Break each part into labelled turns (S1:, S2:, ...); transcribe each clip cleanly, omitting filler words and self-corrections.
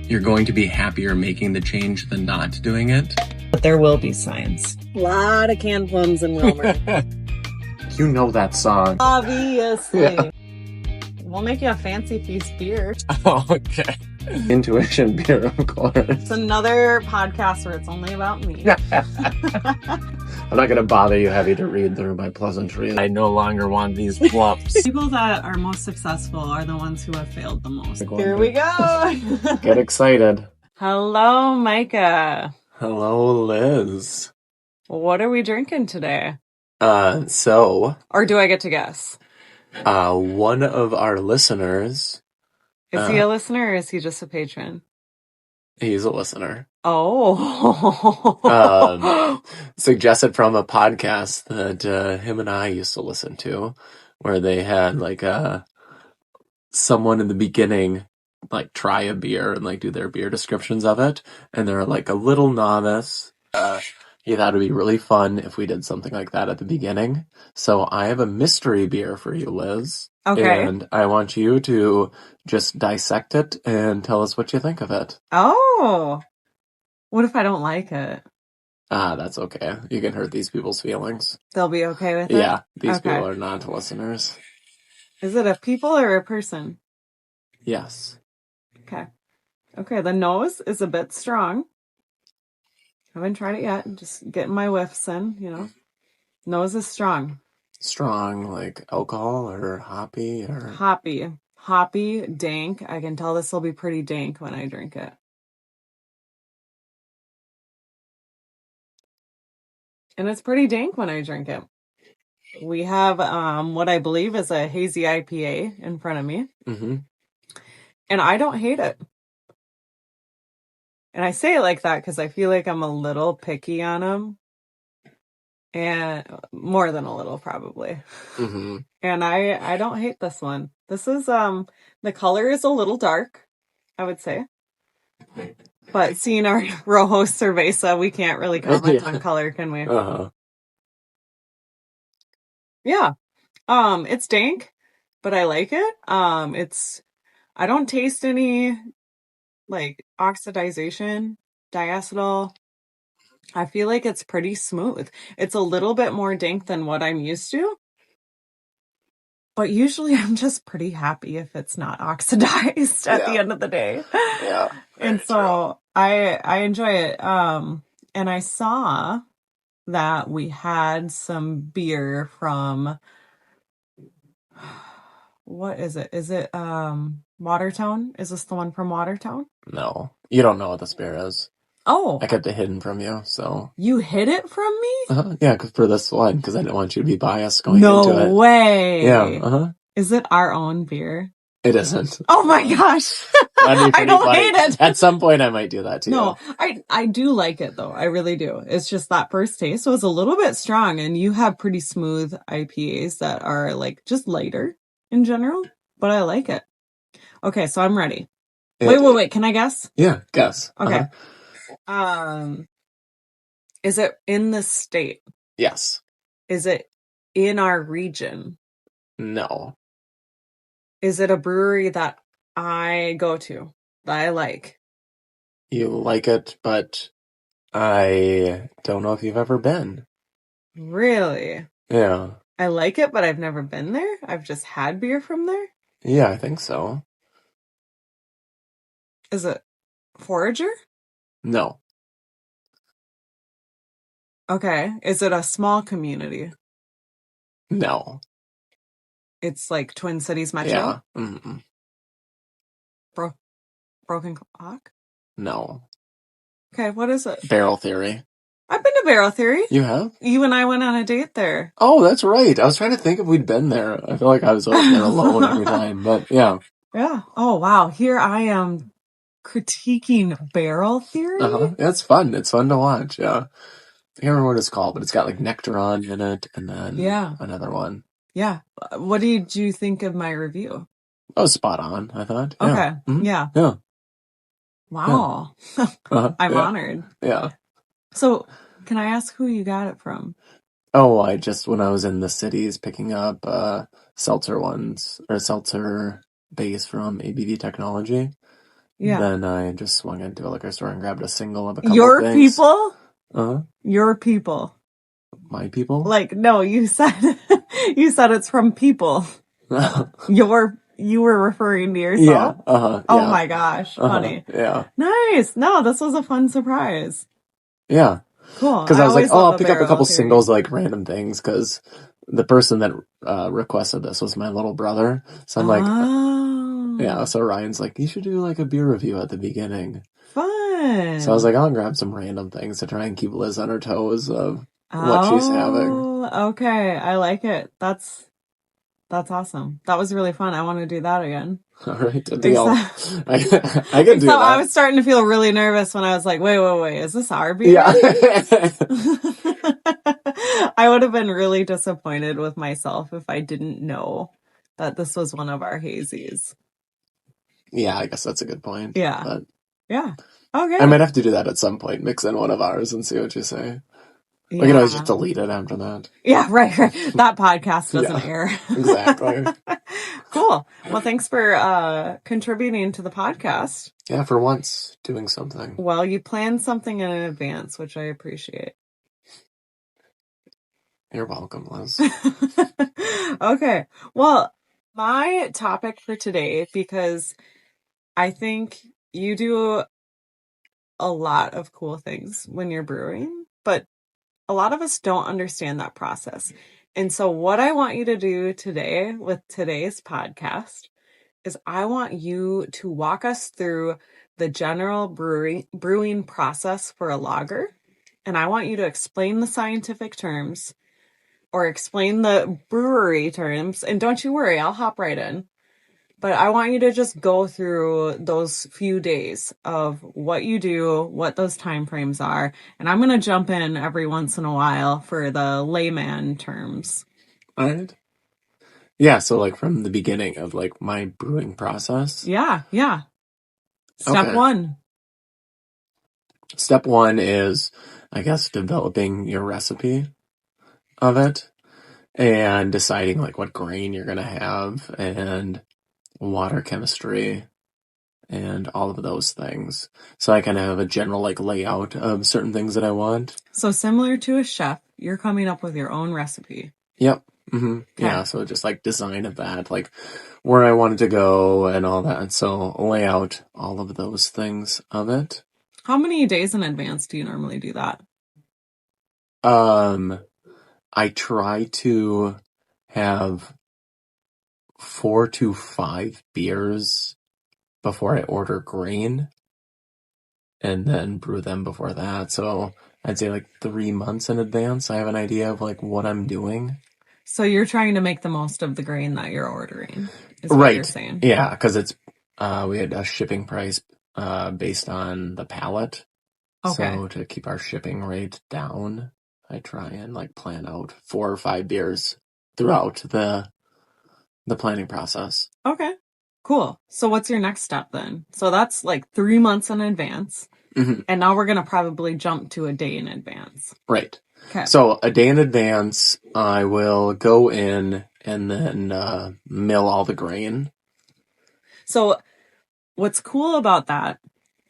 S1: you're going to be happier making the change than not doing it.
S2: But there will be signs. A lot of canned plums in Wilmer.
S1: You know that song.
S2: Obviously.
S1: Yeah.
S2: We'll make you a fancy feast beer.
S1: Oh, okay. Intuition beer, of course.
S2: It's another podcast where it's only about me.
S1: I'm not going to bother you having to read through my pleasantries. I no longer want these plumps.
S2: People that are most successful are the ones who have failed the most. Here we go.
S1: Get excited.
S2: Hello, Micah.
S1: Hello, Liz.
S2: What are we drinking today?
S1: Or
S2: do I get to guess?
S1: One of our listeners...
S2: Is he a listener or is he just a patron?
S1: He's a listener.
S2: Oh.
S1: Suggested from a podcast that him and I used to listen to, where they had like someone in the beginning like try a beer and like do their beer descriptions of it, and they're like a little novice. He thought it'd be really fun if we did something like that at the beginning. So I have a mystery beer for you, Liz.
S2: Okay.
S1: And I want you to just dissect it and tell us what you think of it.
S2: Oh. What if I don't like it?
S1: That's okay. You can hurt these people's feelings.
S2: They'll be okay with it?
S1: Yeah, these people are not listeners.
S2: Is it a people or a person?
S1: Yes.
S2: Okay, the nose is a bit strong. Haven't tried it yet. Just getting my whiffs in, you know. Nose is strong.
S1: Strong, like alcohol or hoppy or...
S2: Hoppy, dank. I can tell this will be pretty dank when I drink it. And it's pretty dank when I drink it. We have what I believe is a hazy IPA in front of me.
S1: Mm-hmm.
S2: And I don't hate it. And I say it like that because I feel like I'm a little picky on them. And more than a little, probably.
S1: Mm-hmm.
S2: And I don't hate this one. This is, the color is a little dark, I would say. But seeing our Rojo Cerveza, we can't really comment on color, can we?
S1: Uh-huh.
S2: Yeah. It's dank, but I like it. I don't taste any, like, oxidization, diacetyl. I feel like it's pretty smooth. It's a little bit more dank than what I'm used to. But usually I'm just pretty happy if it's not oxidized at the end of the day.
S1: Yeah.
S2: And so I enjoy it. And I saw that we had some beer from, what is it? Is it Watertown? Is this the one from Watertown?
S1: No. You don't know what this beer is.
S2: Oh.
S1: I kept it hidden from you, so...
S2: You hid it from me?
S1: Yeah, for this one, because I didn't want you to be biased going into it.
S2: No way!
S1: Yeah,
S2: Is it our own beer?
S1: It isn't.
S2: Oh my gosh! I don't hate it!
S1: At some point I might do that too.
S2: No, I do like it though. I really do. It's just that first taste was a little bit strong, and you have pretty smooth IPAs that are like just lighter in general, but I like it. Okay, so I'm ready. Wait. Can I guess?
S1: Yeah, guess.
S2: Okay. Is it in the state?
S1: Yes.
S2: Is it in our region?
S1: No.
S2: Is it a brewery that I go to, that I like?
S1: You like it, but I don't know if you've ever been.
S2: Really?
S1: Yeah.
S2: I like it, but I've never been there? I've just had beer from there?
S1: Yeah, I think so.
S2: Is it Forager?
S1: No.
S2: Okay. Is it a small community?
S1: No.
S2: It's like Twin Cities Metro?
S1: Yeah. Mm-hmm.
S2: Broken Clock?
S1: No.
S2: Okay, what is it?
S1: Barrel Theory.
S2: I've been to Barrel Theory.
S1: You have?
S2: You and I went on a date there.
S1: Oh, that's right. I was trying to think if we'd been there. I feel like I was over there alone every time, but yeah.
S2: Yeah. Oh, wow. Here I am critiquing Barrel Theory.
S1: Yeah, it's fun. It's fun to watch, yeah. I can't remember what it's called, but it's got like Nectaron in it, and then another one.
S2: Yeah. What did you think of my review?
S1: That was spot on, I thought.
S2: Okay.
S1: Yeah. Mm-hmm.
S2: Yeah. Wow. Yeah. I'm honored.
S1: Yeah.
S2: So, can I ask who you got it from?
S1: Oh, when I was in the cities picking up seltzer ones, or seltzer base from ABV Technology,
S2: Yeah.
S1: Then I just swung into a liquor store and grabbed a single of a couple
S2: Your
S1: things.
S2: people?
S1: Uh-huh.
S2: Your people.
S1: My people?
S2: Like, no, you said it's from people. You were referring to yourself?
S1: Yeah. Uh-huh.
S2: Oh
S1: Yeah.
S2: my gosh, funny.
S1: Yeah.
S2: Nice. No, this was a fun surprise.
S1: Yeah.
S2: Cool.
S1: Because
S2: I
S1: I was like,
S2: always
S1: oh,
S2: love
S1: I'll
S2: a
S1: pick up a
S2: barrel
S1: couple
S2: theory.
S1: singles, like random things, because the person that requested this was my little brother. So I'm like, yeah. So Ryan's like, you should do like a beer review at the beginning.
S2: Fun.
S1: So I was like, I'll grab some random things to try and keep Liz on her toes of what she's having.
S2: Okay. I like it. That's awesome. That was really fun. I want to do that again.
S1: All right, a deal.
S2: Except,
S1: I can do that.
S2: I was starting to feel really nervous when I was like, wait, is this our beer?
S1: Yeah.
S2: I would have been really disappointed with myself if I didn't know that this was one of our hazies.
S1: Yeah, I guess that's a good point.
S2: Yeah.
S1: But
S2: yeah. Okay.
S1: I might have to do that at some point, mix in one of ours and see what you say.
S2: Yeah.
S1: We can always just delete it after that.
S2: Yeah, right. That podcast doesn't air.
S1: Exactly.
S2: Cool. Well, thanks for contributing to the podcast.
S1: Yeah, for once, doing something.
S2: Well, you planned something in advance, which I appreciate.
S1: You're welcome, Liz.
S2: Okay. Well, my topic for today, because I think you do a lot of cool things when you're brewing, but a lot of us don't understand that process. And so what I want you to do today with today's podcast is I want you to walk us through the general brewing process for a lager. And I want you to explain the scientific terms or explain the brewery terms. And don't you worry, I'll hop right in. But I want you to just go through those few days of what you do, what those time frames are. And I'm going to jump in every once in a while for the layman terms.
S1: All right. Yeah, so like from the beginning of like my brewing process.
S2: Yeah. Step one.
S1: Step one is, I guess, developing your recipe of it and deciding like what grain you're going to have and water chemistry and all of those things. So I kind of have a general like layout of certain things that I want.
S2: So similar to a chef, you're coming up with your own recipe.
S1: Yep. Mm-hmm.
S2: Okay.
S1: Yeah, so just like design of that, like where I wanted to go and all that. So lay out all of those things of it.
S2: How many days in advance do you normally do that?
S1: I try to have 4 to 5 beers before I order grain and then brew them before that. So I'd say like 3 months in advance, I have an idea of like what I'm doing.
S2: So you're trying to make the most of the grain that you're ordering, is
S1: Right.
S2: what you're saying.
S1: Yeah, because it's we had a shipping price based on the pallet.
S2: Okay.
S1: So to keep our shipping rate down, I try and like plan out 4 or 5 beers throughout the planning process.
S2: Okay. Cool. So what's your next step then? So that's like 3 months in advance.
S1: Mm-hmm.
S2: And now we're going to probably jump to a day in advance.
S1: Right.
S2: Okay.
S1: So a day in advance, I will go in and then mill all the grain.
S2: So what's cool about that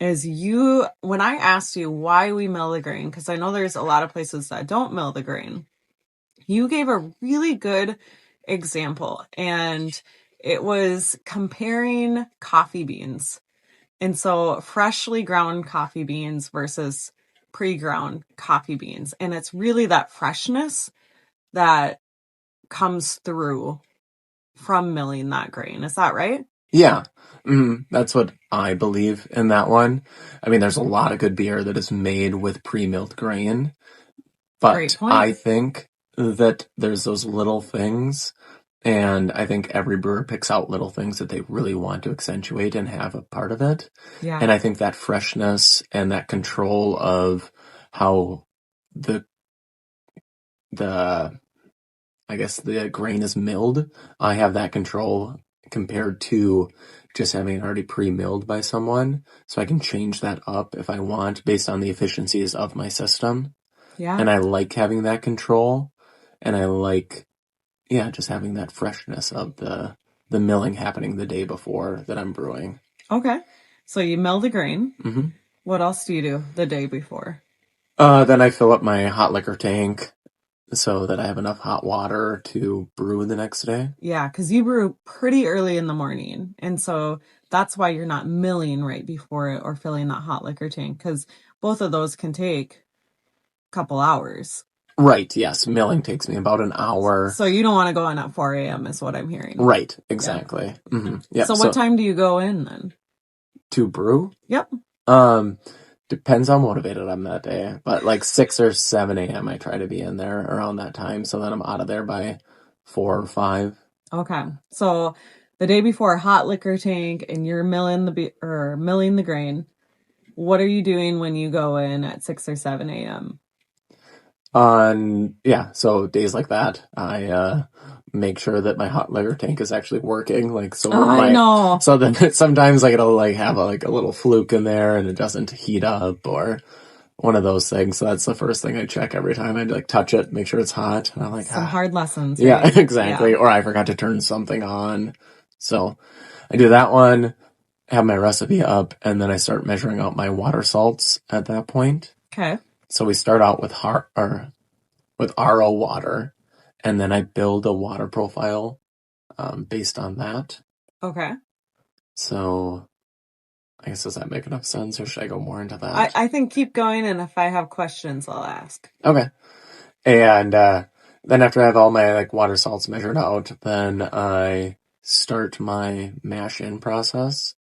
S2: is when I asked you why we mill the grain, because I know there's a lot of places that don't mill the grain, you gave a really good example. And it was comparing coffee beans. And so freshly ground coffee beans versus pre-ground coffee beans. And it's really that freshness that comes through from milling that grain. Is that right?
S1: Yeah. That's what I believe in that one. I mean, there's a lot of good beer that is made with pre-milled grain. But
S2: Great point.
S1: I think that there's those little things, and I think every brewer picks out little things that they really want to accentuate and have a part of it.
S2: Yeah.
S1: And I think that freshness and that control of how the I guess the grain is milled, I have that control compared to just having it already pre-milled by someone. So I can change that up if I want based on the efficiencies of my system.
S2: Yeah.
S1: And I like having that control, and I like, just having that freshness of the milling happening the day before that I'm brewing.
S2: Okay. So you mill the grain.
S1: Mm-hmm.
S2: What else do you do the day before?
S1: Then I fill up my hot liquor tank so that I have enough hot water to brew the next day.
S2: Yeah, because you brew pretty early in the morning. And so that's why you're not milling right before it or filling that hot liquor tank, because both of those can take a couple hours.
S1: Right, yes. Milling takes me about an hour.
S2: So you don't want to go in at 4 a.m. is what I'm hearing.
S1: Right, exactly. Yeah. Mm-hmm. Yep.
S2: So what time do you go in then?
S1: To brew?
S2: Yep.
S1: Depends how motivated I'm that day. But like 6 or 7 a.m. I try to be in there around that time. So then I'm out of there by 4 or 5.
S2: Okay. So the day before, hot liquor tank, and you're milling the grain. What are you doing when you go in at 6 or 7 a.m.?
S1: So days like that, I make sure that my hot liquor tank is actually working. Like, so
S2: I know.
S1: So then sometimes like it'll like have a little fluke in there and it doesn't heat up or one of those things. So that's the first thing I check every time I like touch it, make sure it's hot. And I'm like,
S2: some hard lessons.
S1: Yeah,
S2: right?
S1: exactly. Or I forgot to turn something on. So I do that one, have my recipe up, and then I start measuring out my water salts at that point.
S2: Okay.
S1: So we start out with RO water, and then I build a water profile based on that.
S2: Okay.
S1: So I guess, does that make enough sense, or should I go more into that?
S2: I think keep going, and if I have questions, I'll ask.
S1: Okay. And then after I have all my like water salts measured out, then I start my mash in process.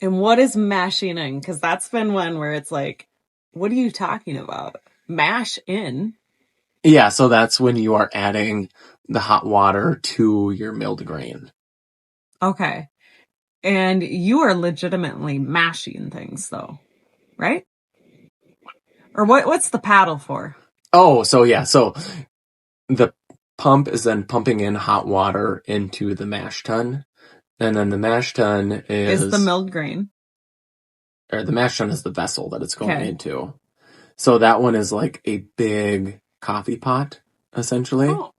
S2: And what is mashing in? Because that's been one where it's like, what are you talking about? Mash in?
S1: Yeah, so that's when you are adding the hot water to your milled grain.
S2: Okay. And you are legitimately mashing things, though, right? Or what's the paddle for?
S1: Oh, so yeah, so the pump is then pumping in hot water into the mash tun, and then the mash tun
S2: is the milled grain.
S1: Or the mash tun is the vessel that it's going into. So that one is like a big coffee pot, essentially.
S2: Oh.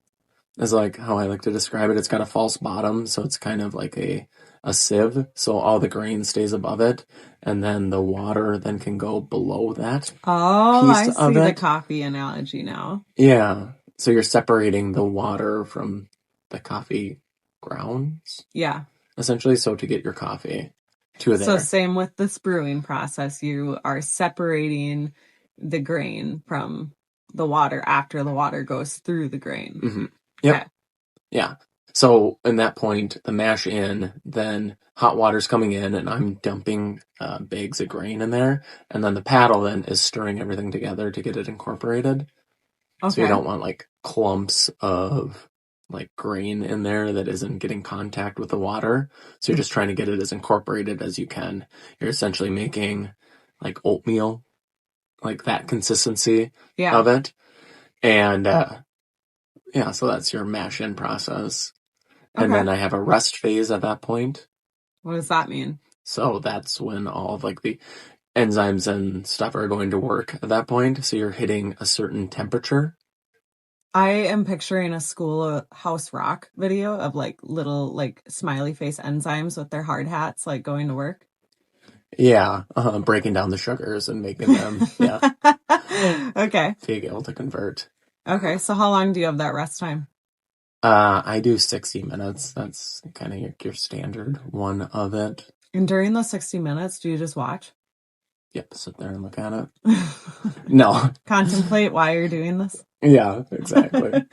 S1: Is like how I like to describe it. It's got a false bottom, so it's kind of like a sieve, so all the grain stays above it, and then the water then can go below that.
S2: Oh, I see the coffee analogy now.
S1: Yeah, so you're separating the water from the coffee grounds.
S2: Yeah.
S1: Essentially, so to get your coffee to there.
S2: So same with this brewing process. You are separating the grain from the water after the water goes through the grain.
S1: Mm-hmm. Yep. Okay. Yeah. So in that point, the mash in, then hot water's coming in, and I'm dumping bags of grain in there, and then the paddle then is stirring everything together to get it incorporated. Okay. So you don't want like clumps of like grain in there that isn't getting contact with the water. So you're just trying to get it as incorporated as you can. You're essentially making like oatmeal, like that consistency of it. And yeah, so that's your mash in process. And then I have a rest phase at that point.
S2: What does that mean?
S1: So that's when all of like the enzymes and stuff are going to work at that point. So you're hitting a certain temperature.
S2: I am picturing a Schoolhouse Rock video of like little like smiley face enzymes with their hard hats like going to work.
S1: Yeah, breaking down the sugars and making them, yeah.
S2: Okay.
S1: Being able to convert.
S2: Okay, so how long do you have that rest time?
S1: I do 60 minutes. That's kind of your standard one of it.
S2: And during those 60 minutes, do you just watch?
S1: Yep, sit there and look at it. No.
S2: Contemplate why you're doing this?
S1: Yeah, exactly.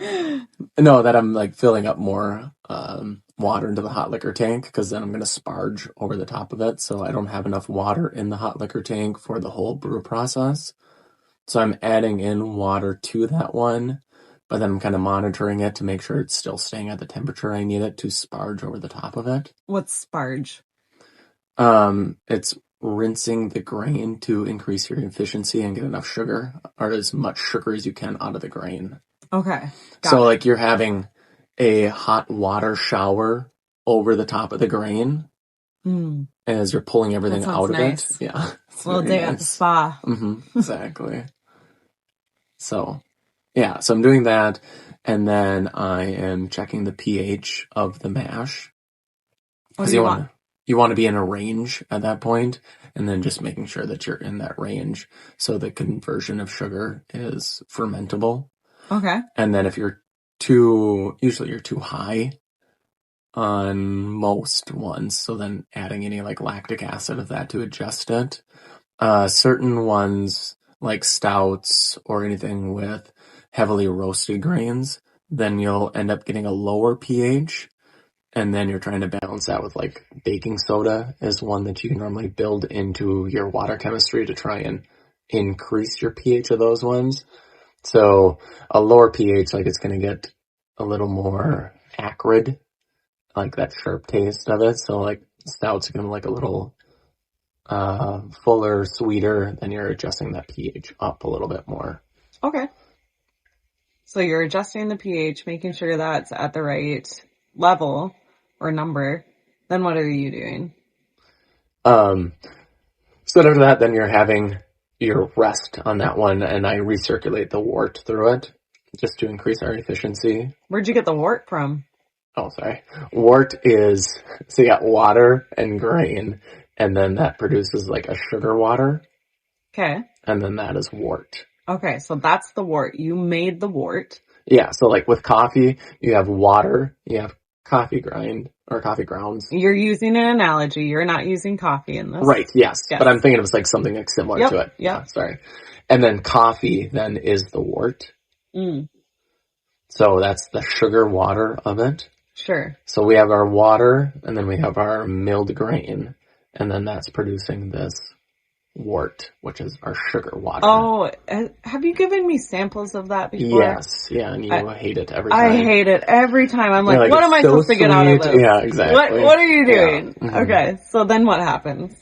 S1: No, that I'm like filling up more water into the hot liquor tank, because then I'm going to sparge over the top of it, so I don't have enough water in the hot liquor tank for the whole brew process. So I'm adding in water to that one, but then I'm kind of monitoring it to make sure it's still staying at the temperature I need it to sparge over the top of it.
S2: What's sparge?
S1: It's rinsing the grain to increase your efficiency and get enough sugar, or as much sugar as you can out of the grain.
S2: Okay.
S1: So like you're having a hot water shower over the top of the grain as you're pulling everything out of it. Yeah.
S2: It's a little day at the spa.
S1: Mm-hmm, exactly. So, yeah, so I'm doing that, and then I am checking the pH of the mash.
S2: What do you want?
S1: you want to be in a range at that point, and then just making sure that you're in that range so the conversion of sugar is fermentable.
S2: Okay.
S1: And then if usually you're too high on most ones, so then adding any like lactic acid of that to adjust it. Certain ones like stouts or anything with heavily roasted grains, then you'll end up getting a lower pH. And then you're trying to balance that with like baking soda is one that you can normally build into your water chemistry to try and increase your pH of those ones. So a lower pH, like it's going to get a little more acrid, like that sharp taste of it. So like stouts are going to be like a little fuller, sweeter, then you're adjusting that pH up a little bit more.
S2: Okay. So you're adjusting the pH, making sure that's at the right level or number. Then what are you doing?
S1: So after that, then you're having your rest on that one, and I recirculate the wort through it just to increase our efficiency.
S2: Where'd you get the wort from?
S1: Oh, sorry. Wort is, so you got water and grain, and then that produces like a sugar water.
S2: Okay.
S1: And then that is wort.
S2: Okay, so that's the wort. You made the wort.
S1: Yeah, so like with coffee, you have water, you have coffee grind, or coffee grounds.
S2: You're using an analogy. You're not using coffee in this.
S1: Right, yes. But I'm thinking of like something like similar to it.
S2: Yep.
S1: Sorry. And then coffee then is the wort.
S2: Mm.
S1: So that's the sugar water of it.
S2: Sure.
S1: So we have our water, and then we have our milled grain, and then that's producing this wort, which is our sugar water.
S2: Oh, have you given me samples of that before?
S1: Yes, yeah, and you hate it every time.
S2: I hate it every time. I'm like, what am I
S1: so
S2: supposed to get out of this?
S1: Yeah, exactly.
S2: What are you doing?
S1: Yeah. Mm-hmm.
S2: Okay, so then what happens?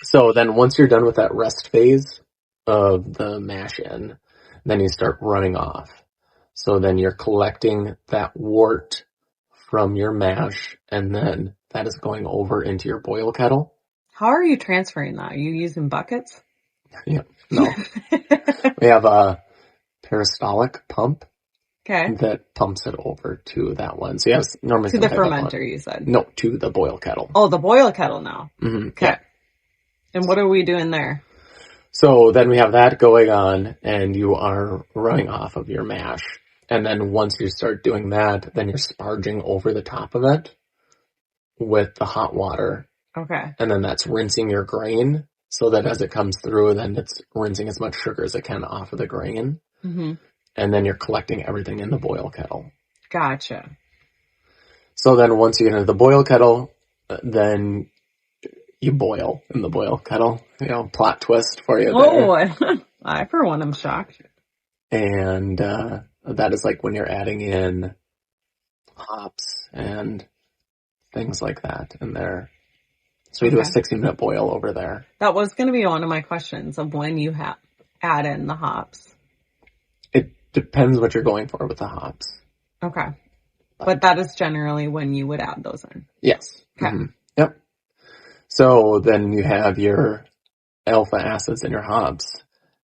S1: So then once you're done with that rest phase of the mash in, then you start running off. So then you're collecting that wort from your mash, and then that is going over into your boil kettle.
S2: How are you transferring that? Are you using buckets?
S1: Yeah, no. We have a peristaltic pump that pumps it over to that one. So you have normally
S2: to the fermenter, you said?
S1: No, to the boil kettle.
S2: Oh, the boil kettle now.
S1: Mm-hmm.
S2: Okay. Yeah. And what are we doing there?
S1: So then we have that going on, and you are running off of your mash. And then once you start doing that, then you're sparging over the top of it with the hot water.
S2: Okay.
S1: And then that's rinsing your grain so that as it comes through, then it's rinsing as much sugar as it can off of the grain.
S2: Mm-hmm.
S1: And then you're collecting everything in the boil kettle.
S2: Gotcha.
S1: So then once you get into the boil kettle, then you boil in the boil kettle. You know, plot twist for you there.
S2: Oh, I for one am shocked.
S1: And that is like when you're adding in hops and things like that in there. So we do a 60-minute boil over there.
S2: That was going to be one of my questions of when you add in the hops.
S1: It depends what you're going for with the hops.
S2: Okay. But that is generally when you would add those in.
S1: Yes.
S2: Okay.
S1: Mm-hmm. Yep. So then you have your alpha acids in your hops,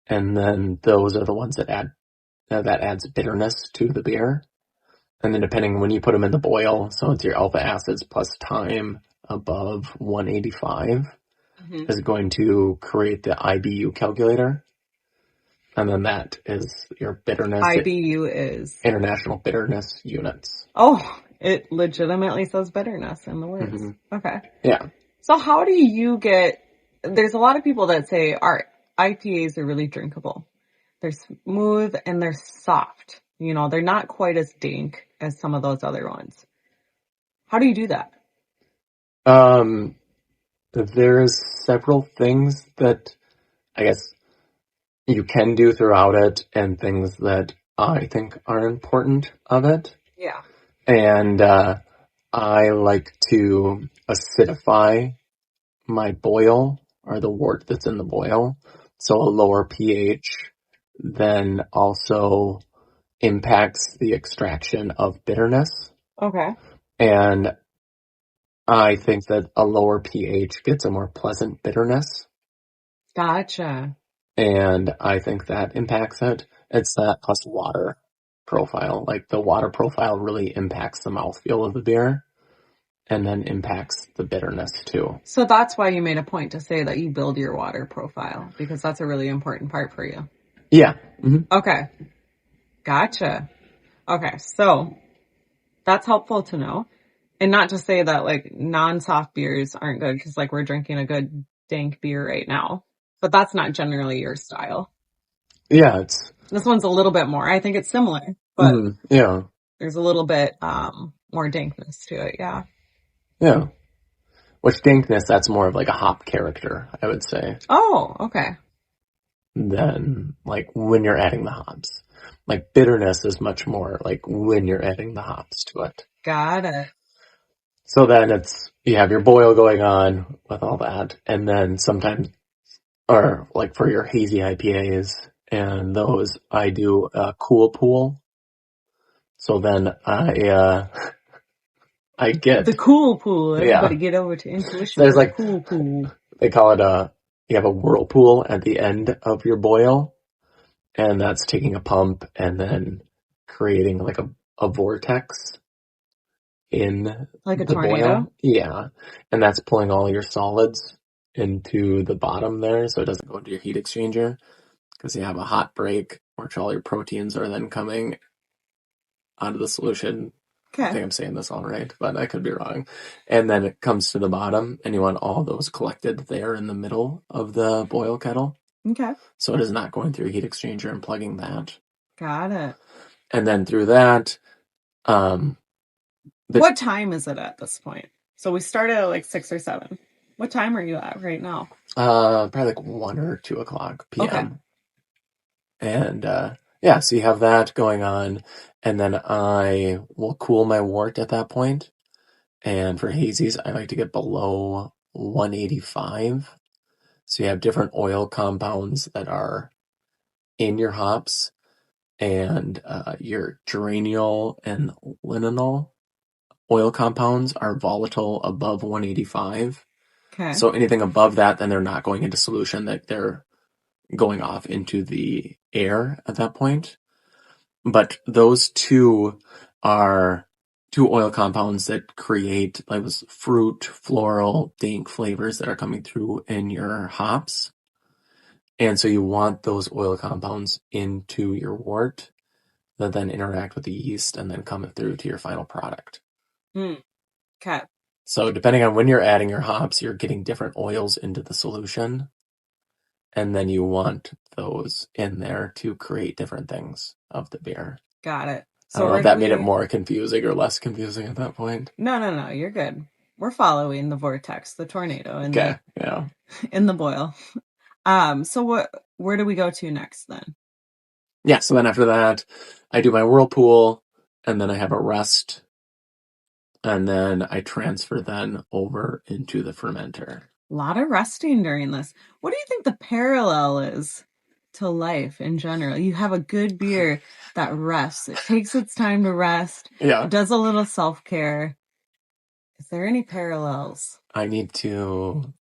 S1: and then those are the ones that adds bitterness to the beer. And then depending when you put them in the boil, so it's your alpha acids plus time above 185 is going to create the IBU calculator. And then that is your bitterness.
S2: IBU is?
S1: International Bitterness Units.
S2: Oh, it legitimately says bitterness in the words. Mm-hmm. Okay.
S1: Yeah.
S2: So how do you there's a lot of people that say our IPAs are really drinkable. They're smooth and they're soft. You know, they're not quite as dank as some of those other ones. How do you do that?
S1: There's several things that I guess you can do throughout it and things that I think are important of it.
S2: Yeah.
S1: And I like to acidify my boil or the wort that's in the boil. So a lower pH then also impacts the extraction of bitterness.
S2: Okay.
S1: And I think that a lower pH gets a more pleasant bitterness.
S2: Gotcha.
S1: And I think that impacts it. It's that plus water profile. Like the water profile really impacts the mouthfeel of the beer. and then impacts the bitterness too.
S2: So that's why you made a point to say that you build your water profile, because that's a really important part for you.
S1: Yeah. Mm-hmm.
S2: Okay. Gotcha. Okay. So that's helpful to know. And not to say that like non-soft beers aren't good, because like we're drinking a good dank beer right now, but that's not generally your style.
S1: Yeah, it's
S2: This one's a little bit more. I think it's similar, but
S1: yeah.
S2: there's a little bit more dankness to it. Yeah.
S1: Yeah. Which dankness, that's more of like a hop character, I would say,
S2: Oh, okay.
S1: than like when you're adding the hops. Like bitterness is much more like when you're adding the hops to it.
S2: Got it.
S1: So then you have your boil going on with all that, and then sometimes, or like for your hazy IPAs and those, I do a cool pool. So then I get,
S2: The cool pool. Everybody
S1: yeah,
S2: get over to Intuition
S1: there's
S2: for the
S1: like,
S2: cool pool.
S1: they call it you have a whirlpool at the end of your boil, and that's taking a pump and then creating like a vortex in
S2: Like a
S1: the
S2: tornado?
S1: boil. Yeah. And that's pulling all your solids into the bottom there, so it doesn't go into your heat exchanger, because you have a hot break, which all your proteins are then coming out of the solution. I
S2: Okay.
S1: think I'm saying this all right, but I could be wrong. And then it comes to the bottom, and you want all those collected there in the middle of the boil kettle.
S2: Okay.
S1: So it is not going through a heat exchanger and plugging that.
S2: Got it.
S1: And then through that,
S2: What time is it at this point? So we started at like 6 or 7. What time are you at right now?
S1: probably like 1 or 2 o'clock p.m.
S2: Okay.
S1: And yeah, so you have that going on, and then I will cool my wort at that point. And for hazies, I like to get below 185. So you have different oil compounds that are in your hops, and your geraniol and linalool oil compounds are volatile above 185.
S2: Okay.
S1: So anything above that, then they're not going into solution, that they're going off into the air at that point. But those two are two oil compounds that create like those fruit, floral, dank flavors that are coming through in your hops. And so you want those oil compounds into your wort that then interact with the yeast and then come through to your final product.
S2: Okay.
S1: So depending on when you're adding your hops, you're getting different oils into the solution. And then you want those in there to create different things of the beer.
S2: Got it.
S1: I don't
S2: So
S1: know if that made it more confusing or less confusing at that point.
S2: No, you're good. We're following the vortex, the tornado, and
S1: Okay, yeah.
S2: in the boil. So where do we go to next then?
S1: Yeah, so then after that, I do my whirlpool, and then I have a rest, and then I transfer then over into the fermenter.
S2: A lot of resting during this. What do you think the parallel is to life in general? You have a good beer that rests. It takes its time to rest.
S1: Yeah.
S2: It does a little self-care. Is there any parallels?
S1: I need to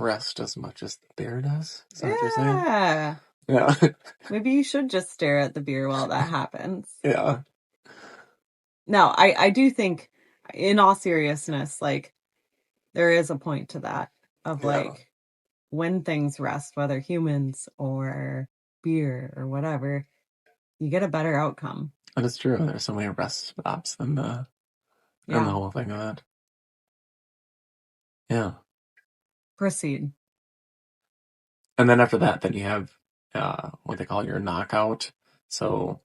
S1: rest as much as the beer does. Is that what you're saying?
S2: Yeah.
S1: Yeah.
S2: Maybe you should just stare at the beer while that happens.
S1: Yeah.
S2: No, I do think, in all seriousness, like, there is a point to that of like when things rest, whether humans or beer or whatever, you get a better outcome.
S1: That is true. There's so many rest stops in the whole thing of that. Yeah.
S2: Proceed.
S1: And then after that, then you have what they call your knockout. So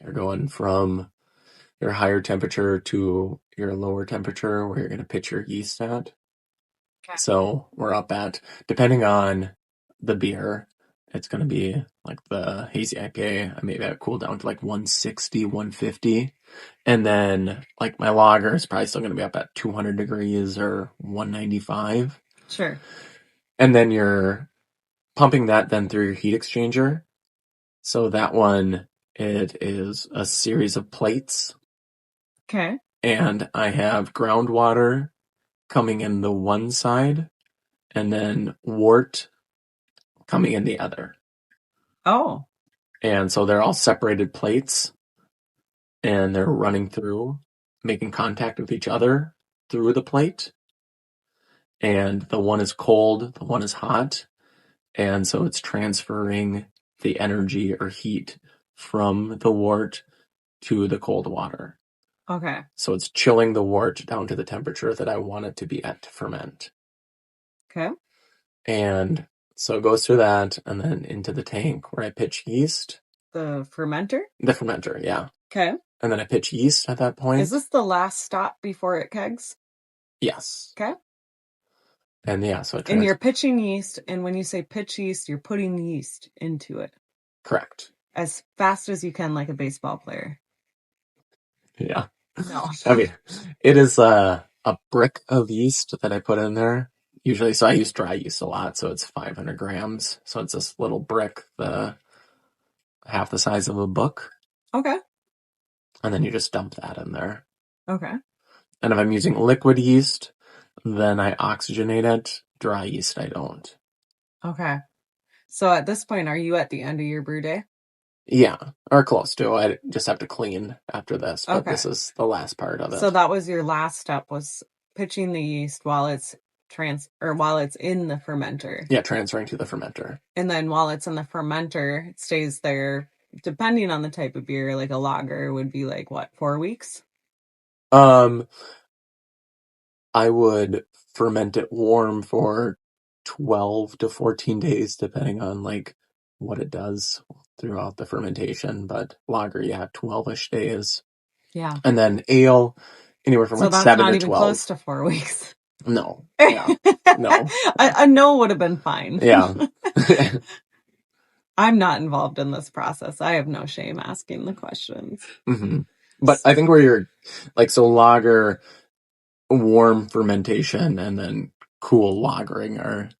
S1: you're going from your higher temperature to your lower temperature where you're going to pitch your yeast at.
S2: Okay.
S1: So we're up at, depending on the beer, it's going to be like the hazy IPA. I maybe have cool down to like 160, 150. And then like my lager is probably still going to be up at 200 degrees or 195.
S2: Sure.
S1: And then you're pumping that then through your heat exchanger. So that one, it is a series of plates.
S2: Okay.
S1: And I have groundwater coming in the one side, and then wort coming in the other.
S2: Oh.
S1: And so they're all separated plates, and they're running through, making contact with each other. through the plate, and the one is cold, the one is hot, and so it's transferring the energy or heat from the wort to the cold water.
S2: Okay.
S1: So it's chilling the wort down to the temperature that I want it to be at to ferment.
S2: Okay.
S1: And so it goes through that and then into the tank where I pitch yeast.
S2: The fermenter?
S1: The fermenter, yeah.
S2: Okay.
S1: And then I pitch yeast at that point.
S2: Is this the last stop before it kegs?
S1: Yes.
S2: Okay.
S1: And yeah, so
S2: And you're pitching yeast, and when you say pitch yeast, you're putting yeast into it.
S1: Correct.
S2: As fast as you can, like a baseball player.
S1: Yeah.
S2: No.
S1: I mean, it is a brick of yeast that I put in there. Usually, so I use dry yeast a lot, so it's 500 grams. So it's this little brick, half the size of a book.
S2: Okay.
S1: And then you just dump that in there.
S2: Okay.
S1: And if I'm using liquid yeast, then I oxygenate it. Dry yeast, I don't.
S2: Okay. So at this point, are you at the end of your brew day?
S1: Yeah, or close to. I just have to clean after this, but
S2: Okay.
S1: this is the last part of it.
S2: So that was your last step, was pitching the yeast while it's while it's in the fermenter.
S1: Yeah, transferring to the fermenter.
S2: And then while it's in the fermenter, it stays there, depending on the type of beer, like a lager would be like what, 4 weeks?
S1: I would ferment it warm for 12 to 14 days, depending on like what it does throughout the fermentation. But lager, yeah, 12-ish days.
S2: Yeah.
S1: And then ale, anywhere from
S2: So
S1: like
S2: that's
S1: 7
S2: not
S1: to
S2: even
S1: 12.
S2: close to 4 weeks.
S1: No. Yeah. No.
S2: A no would have been fine.
S1: Yeah.
S2: I'm not involved in this process. I have no shame asking the questions.
S1: Mm-hmm. But I think where you're like, so lager, warm fermentation, and then cool lagering are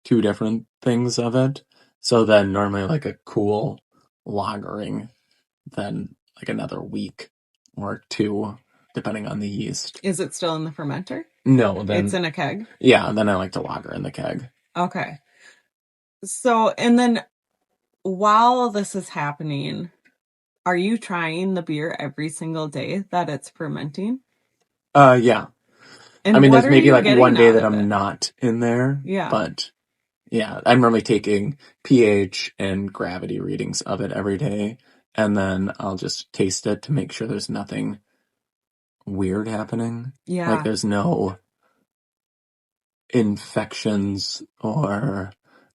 S1: two different things of it. So then normally like a cool lagering, then like another week or two, depending on the yeast.
S2: Is it still in the fermenter?
S1: No, then
S2: it's in a keg.
S1: Yeah, then I like to lager in the keg.
S2: Okay. So, and then while this is happening, are you trying the beer every single day that it's fermenting?
S1: Yeah.
S2: And
S1: I mean,
S2: what
S1: there's
S2: are
S1: maybe
S2: you
S1: like
S2: getting
S1: one day
S2: out
S1: that
S2: of
S1: I'm
S2: it?
S1: not in there.
S2: Yeah.
S1: But yeah, I'm normally taking pH and gravity readings of it every day. And then I'll just taste it to make sure there's nothing weird happening.
S2: Yeah.
S1: Like there's no infections or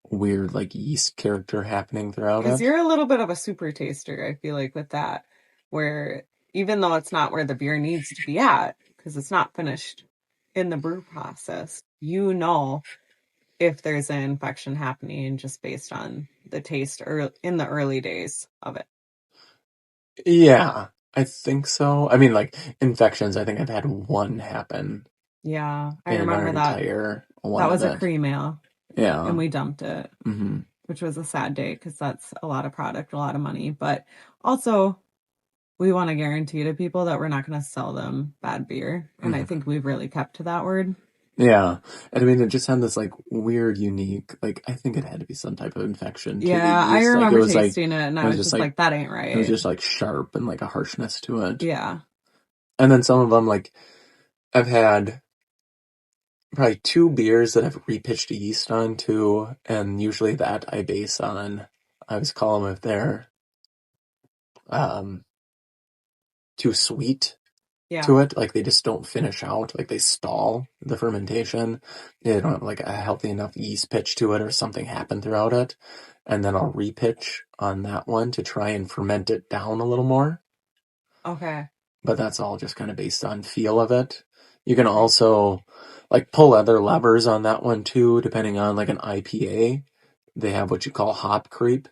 S1: weird like yeast character happening throughout
S2: Because
S1: it.
S2: you're a little bit of a super taster, I feel like, with that, where even though it's not where the beer needs to be at, because it's not finished in the brew process, you know if there's an infection happening just based on the taste or in the early days of it.
S1: Yeah, I think so. I mean, like infections, I think I've had one happen.
S2: Yeah, I
S1: in
S2: remember
S1: our
S2: that.
S1: entire one
S2: That was
S1: of
S2: a
S1: it.
S2: cream ale.
S1: Yeah.
S2: And we dumped it,
S1: Mm-hmm.
S2: which was a sad day because that's a lot of product, a lot of money. But also, we want to guarantee to people that we're not going to sell them bad beer. And I think we've really kept to that word.
S1: Yeah. And I mean, it just had this like weird, unique, like, I think it had to be some type of infection to the
S2: Yeah, I
S1: yeast.
S2: remember
S1: Like, it was
S2: tasting it and I was just
S1: like,
S2: like, that ain't right.
S1: It was just like sharp and like a harshness to it.
S2: Yeah.
S1: And then some of them, like, I've had probably 2 beers that I've repitched yeast onto, and usually that I base on, I always call them if they're too sweet to it, like they just don't finish out, like they stall the fermentation. They don't have like a healthy enough yeast pitch to it, or something happened throughout it, and then I'll repitch on that one to try and ferment it down a little more.
S2: Okay.
S1: But that's all just kind of based on feel of it. You can also like pull other levers on that one too, depending on like an IPA. They have what you call hop creep.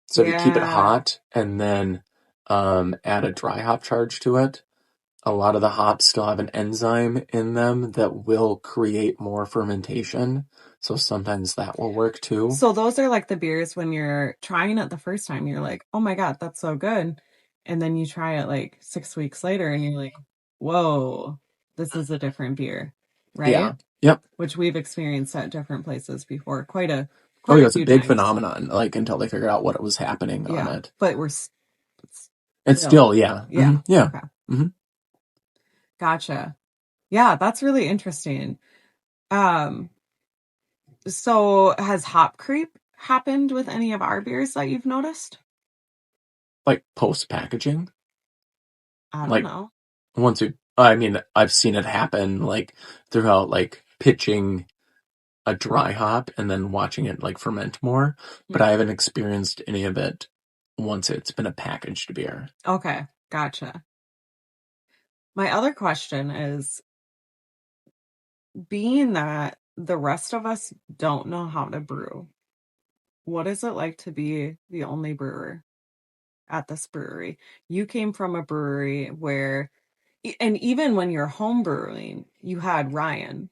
S1: So if you keep it hot and then add a dry hop charge to it, a lot of the hops still have an enzyme in them that will create more fermentation. So sometimes that will work too.
S2: So those are like the beers when you're trying it the first time, you're like, oh my God, that's so good. And then you try it like 6 weeks later and you're like, whoa, this is a different beer. Right?
S1: Yeah. Yep.
S2: Which we've experienced at different places before. Quite a
S1: it's a big
S2: times.
S1: phenomenon, like until they figured out what was happening on it.
S2: But
S1: it's still, yeah.
S2: Yeah.
S1: Mm-hmm. Yeah.
S2: Okay.
S1: Mm-hmm.
S2: Gotcha. Yeah, that's really interesting. Um, so has hop creep happened with any of our beers that you've noticed?
S1: Like post packaging,
S2: I don't
S1: like
S2: know.
S1: once you, I mean, I've seen it happen like throughout like pitching a dry hop and then watching it like ferment more, but
S2: Hmm.
S1: I haven't experienced any of it once it's been a packaged beer.
S2: Okay, gotcha. My other question is, being that the rest of us don't know how to brew, what is it like to be the only brewer at this brewery? You came from a brewery where, and even when you're home brewing, you had Ryan,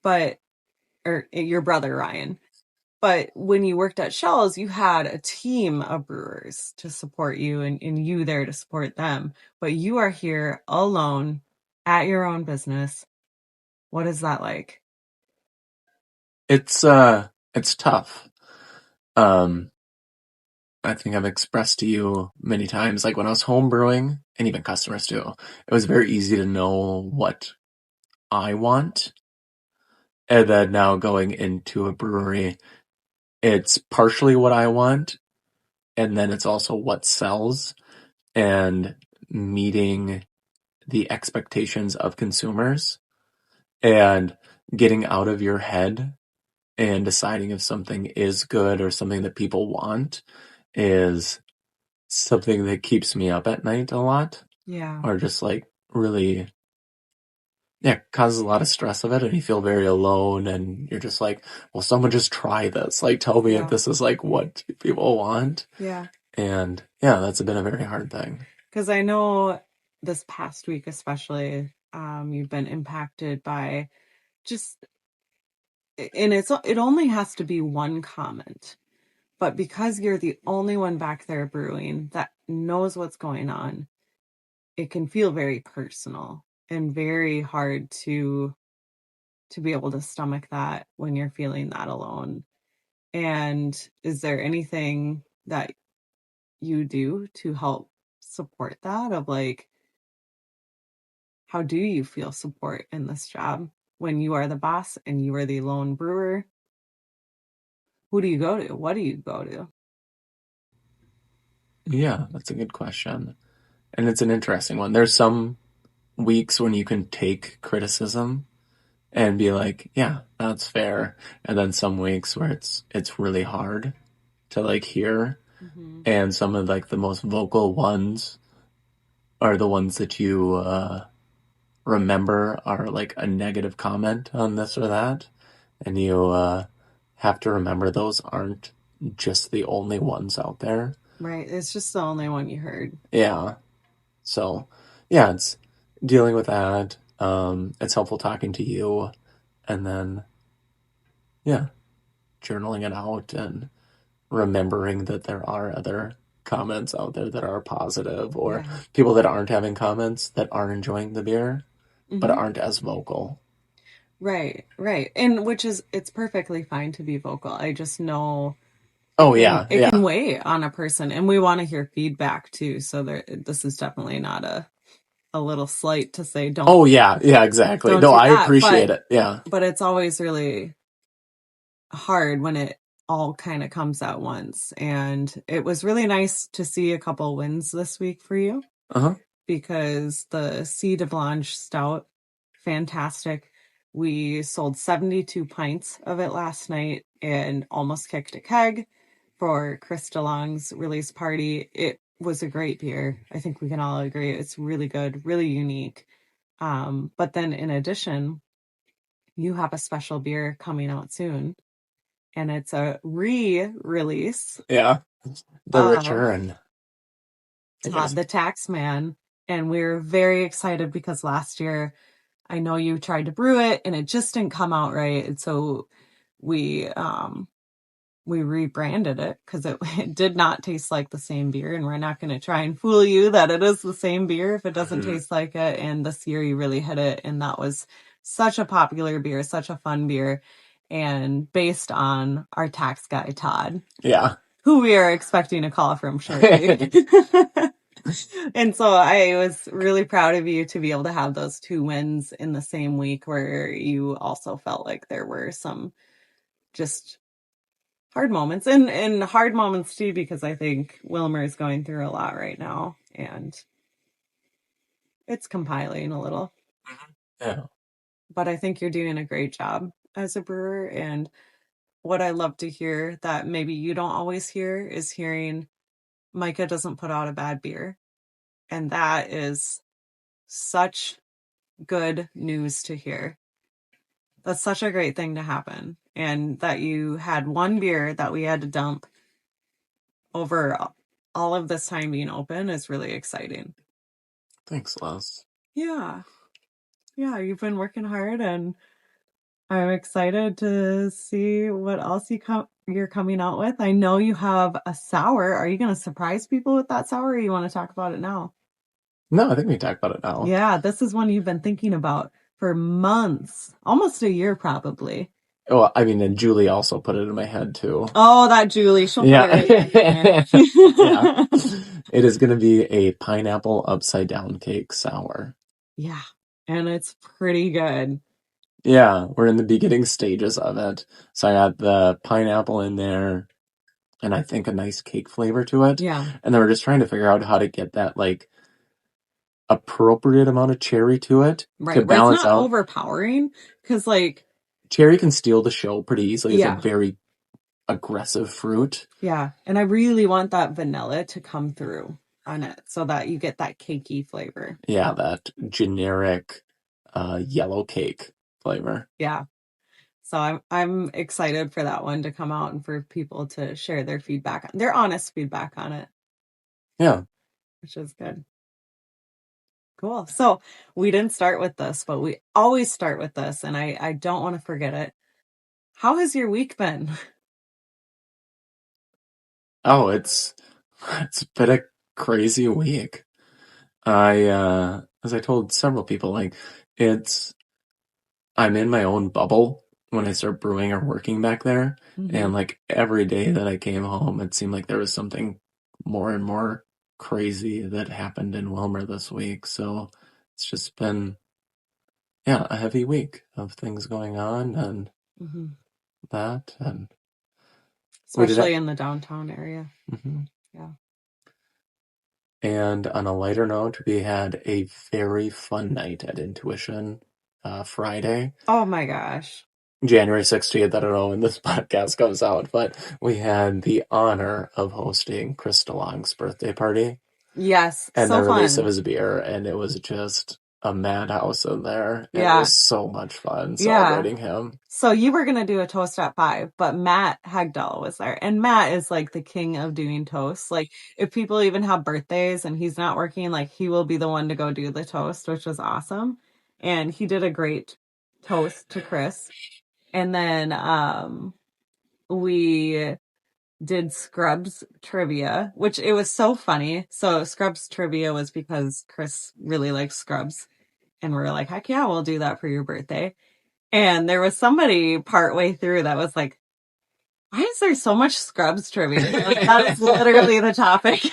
S2: but, or your brother Ryan. But when you worked at Shell's, you had a team of brewers to support you and you there to support them. But you are here alone at your own business. What is that like?
S1: It's tough. Um, I think I've expressed to you many times, like when I was home brewing, and even customers too, it was very easy to know what I want. And then now going into a brewery, it's partially what I want, and then it's also what sells, and meeting the expectations of consumers and getting out of your head and deciding if something is good or something that people want is something that keeps me up at night a lot,
S2: Yeah.
S1: or just like really, yeah, causes a lot of stress of it, and you feel very alone, and you're just like, well, someone just try this, like tell me if
S2: Yeah.
S1: this is like what people want.
S2: Yeah.
S1: And yeah, that's been a very hard thing.
S2: Because I know this past week, especially, you've been impacted by just, and it only has to be one comment, but because you're the only one back there brewing that knows what's going on, it can feel very personal and very hard to be able to stomach that when you're feeling that alone. And is there anything that you do to help support that, of like, how do you feel support in this job when you are the boss and you are the lone brewer? Who do you go to? What do you go to?
S1: Yeah, that's a good question. And it's an interesting one. There's some weeks when you can take criticism and be like, yeah, that's fair. And then some weeks where it's really hard to like hear.
S2: Mm-hmm.
S1: And some of like the most vocal ones are the ones that you remember are like a negative comment on this or that. And you have to remember those aren't just the only ones out there.
S2: Right. It's just the only one you heard.
S1: Yeah. So yeah, it's dealing with that. It's helpful talking to you, and then yeah, journaling it out and remembering that there are other comments out there that are positive, or
S2: Yeah.
S1: people that aren't having comments that aren't enjoying the beer but
S2: Mm-hmm.
S1: aren't as vocal.
S2: Right. Right. And which is, it's perfectly fine to be vocal. I just know
S1: Oh yeah,
S2: it can
S1: yeah.
S2: weigh on a person, and we want to hear feedback too. So this is definitely not a little slight to say
S1: Oh yeah, yeah, exactly.
S2: don't
S1: No,
S2: do
S1: I
S2: that,
S1: appreciate it. Yeah.
S2: but it's always really hard when it all kind of comes at once. And it was really nice to see a couple wins this week for you,
S1: Uh-huh.
S2: because the C de Blanche stout, fantastic. We sold 72 pints of it last night and almost kicked a keg for Chris DeLong's release party. It was a great beer. I think we can all agree it's really good, really unique. But then in addition, you have a special beer coming out soon, and it's a re-release
S1: Yeah. The
S2: of
S1: return, I
S2: Todd
S1: guess.
S2: the Tax Man. And we're very excited because last year I know you tried to brew it and it just didn't come out right. And so we we rebranded it because it did not taste like the same beer. And we're not going to try and fool you that it is the same beer if it doesn't
S1: Mhm.
S2: taste like it. And this year you really hit it. And that was such a popular beer, such a fun beer. And based on our tax guy, Todd,
S1: Yeah.
S2: who we are expecting a call from shortly. And so I was really proud of you to be able to have those 2 wins in the same week where you also felt like there were some just hard moments and hard moments too, because I think Wilmer is going through a lot right now and it's compiling a little.
S1: Yeah.
S2: But I think you're doing a great job as a brewer. And what I love to hear that maybe you don't always hear is hearing Micah doesn't put out a bad beer. And that is such good news to hear. That's such a great thing to happen. And that you had one beer that we had to dump over all of this time being open is really exciting.
S1: Thanks, Les.
S2: Yeah. Yeah, you've been working hard and I'm excited to see what else you're coming out with. I know you have a sour. Are you going to surprise people with that sour or you want to talk about it now?
S1: No, I think we can talk about it now.
S2: Yeah, this is one you've been thinking about for months, almost a year probably.
S1: Oh, I mean, and Julie also put it in my head too.
S2: Oh, that Julie. She'll put it right in there.
S1: Yeah. It is going to be a pineapple upside down cake sour.
S2: Yeah, and it's pretty good.
S1: Yeah, we're in the beginning stages of it. So I got the pineapple in there and I think a nice cake flavor to it.
S2: Yeah.
S1: And then we're just trying to figure out how to get that like appropriate amount of cherry to it
S2: Right.
S1: to balance
S2: it's not
S1: out.
S2: overpowering because like
S1: Cherry can steal the show pretty easily.
S2: Yeah.
S1: It's a very aggressive fruit.
S2: Yeah, and I really want that vanilla to come through on it so that you get that cakey flavor.
S1: Yeah, that generic yellow cake flavor.
S2: Yeah. So I'm excited for that one to come out and for people to share their feedback, their honest feedback on it.
S1: Yeah.
S2: Which is good. Cool. So we didn't start with this, but we always start with this, and I don't want to forget it. How has your week been?
S1: Oh, it's been a crazy week. As I told several people, like I'm in my own bubble when I start brewing or working back there.
S2: Mm-hmm.
S1: And like every day that I came home, it seemed like there was something more and more crazy that happened in Wilmer this week. So it's just been, yeah, a heavy week of things going on and that. And
S2: Especially in the downtown area.
S1: Mm-hmm.
S2: Yeah.
S1: And on a lighter note, we had a very fun night at Intuition Friday.
S2: Oh my gosh.
S1: January 16th, I don't know when this podcast comes out, but we had the honor of hosting Chris DeLong's birthday party.
S2: Yes,
S1: and
S2: so
S1: the release
S2: fun.
S1: of his beer, and it was just a madhouse in there. And
S2: Yeah.
S1: It was so much fun celebrating him.
S2: So you were going to do a toast at 5, but Matt Hagdahl was there. And Matt is like the king of doing toasts. Like if people even have birthdays and he's not working, like he will be the one to go do the toast, which was awesome. And he did a great toast to Chris. And then we did Scrubs trivia, which it was so funny. So Scrubs trivia was because Chris really likes Scrubs. And we're like, heck yeah, we'll do that for your birthday. And there was somebody partway through that was like, why is there so much Scrubs trivia? Like, that is literally the topic.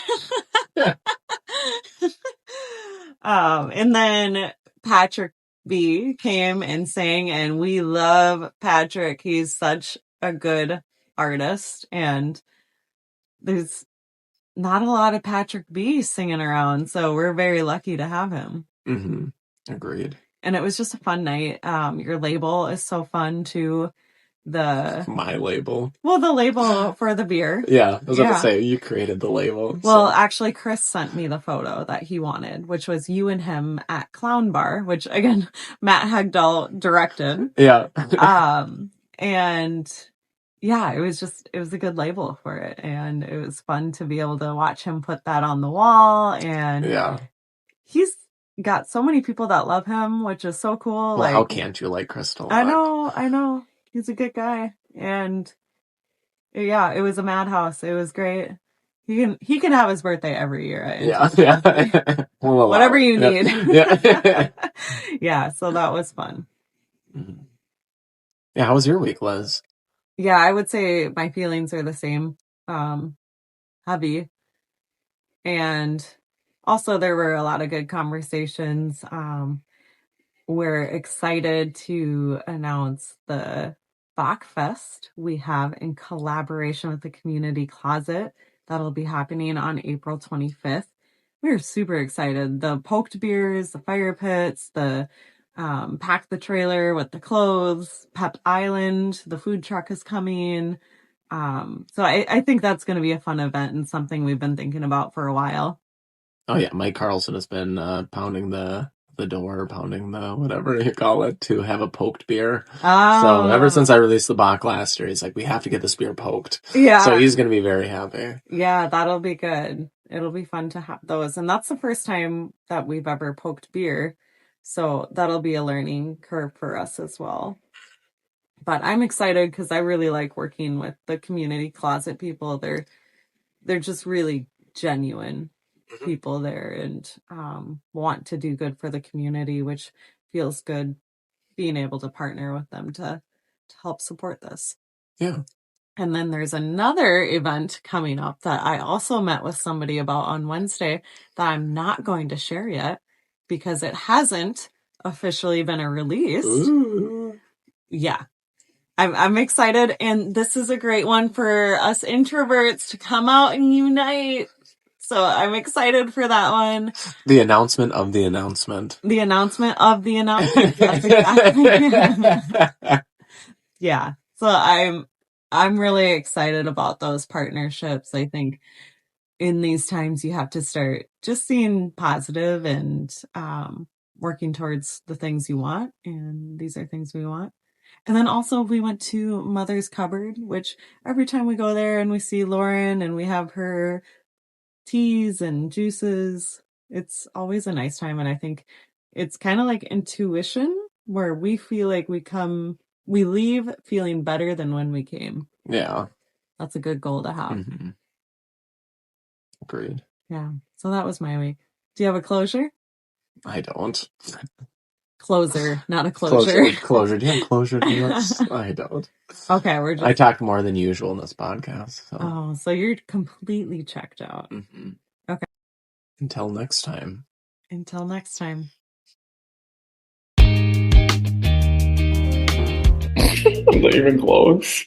S2: And then Patrick B came and sang, and we love Patrick. He's such a good artist, and there's not a lot of Patrick B singing around, so we're very lucky to have him.
S1: Mm-hmm. Agreed.
S2: And it was just a fun night. Your label is so fun too.
S1: My label.
S2: Well, the label for the beer.
S1: Yeah, I was about to say, you created the label.
S2: Well, actually, Chris sent me the photo that he wanted, which was you and him at Clown Bar, which, again, Matt Hagdahl directed.
S1: Yeah.
S2: And, yeah, it was a good label for it. And it was fun to be able to watch him put that on the wall. And
S1: yeah,
S2: he's got so many people that love him, which is so cool.
S1: Well, how can't you like Crystal?
S2: I know. He's a good guy. And yeah, it was a madhouse. It was great. He can have his birthday every year.
S1: Yeah.
S2: Whatever you need.
S1: Yeah.
S2: Yeah, so that was fun.
S1: Mm-hmm. Yeah, how was your week, Liz?
S2: Yeah, I would say my feelings are the same. Heavy. And Also, there were a lot of good conversations. We're excited to announce the Bachfest we have in collaboration with the Community Closet. That'll be happening on April 25th. We're super excited. The poked beers, the fire pits, the pack the trailer with the clothes, Pep Island, the food truck is coming. So I think that's going to be a fun event and something we've been thinking about for a while.
S1: Oh yeah, Mike Carlson has been pounding the door, pounding the whatever you call it, to have a poked beer. So ever since I released the Bach last year, he's like, we have to get this beer poked.
S2: Yeah.
S1: So he's going to be very happy.
S2: Yeah, that'll be good. It'll be fun to have those. And that's the first time that we've ever poked beer. So that'll be a learning curve for us as well. But I'm excited because I really like working with the Community Closet people. They're just really genuine people there and want to do good for the community, which feels good being able to partner with them to help support this.
S1: Yeah.
S2: And then there's another event coming up that I also met with somebody about on Wednesday that I'm not going to share yet because it hasn't officially been released.
S1: Ooh.
S2: Yeah. I'm excited, and this is a great one for us introverts to come out and unite. So I'm excited for that one.
S1: The announcement of the announcement.
S2: The announcement of the announcement. That's exactly. Yeah. So I'm really excited about those partnerships. I think in these times you have to start just seeing positive and working towards the things you want, and these are things we want. And then also we went to Mother's Cupboard, which every time we go there and we see Lauren and we have her teas and juices, it's always a nice time. And I think it's kind of like intuition where we feel like we leave feeling better than when we came.
S1: Yeah.
S2: That's a good goal to have.
S1: Mm-hmm. Agreed.
S2: Yeah. So that was my week. Do you have a closure?
S1: I don't.
S2: Closer, not a closure.
S1: Closure. Do you have closure to this? I don't.
S2: Okay,
S1: I talk more than usual in this podcast. So.
S2: Oh, so you're completely checked out.
S1: Mm-hmm.
S2: Okay.
S1: Until next time.
S2: Until next time.
S1: Not even close.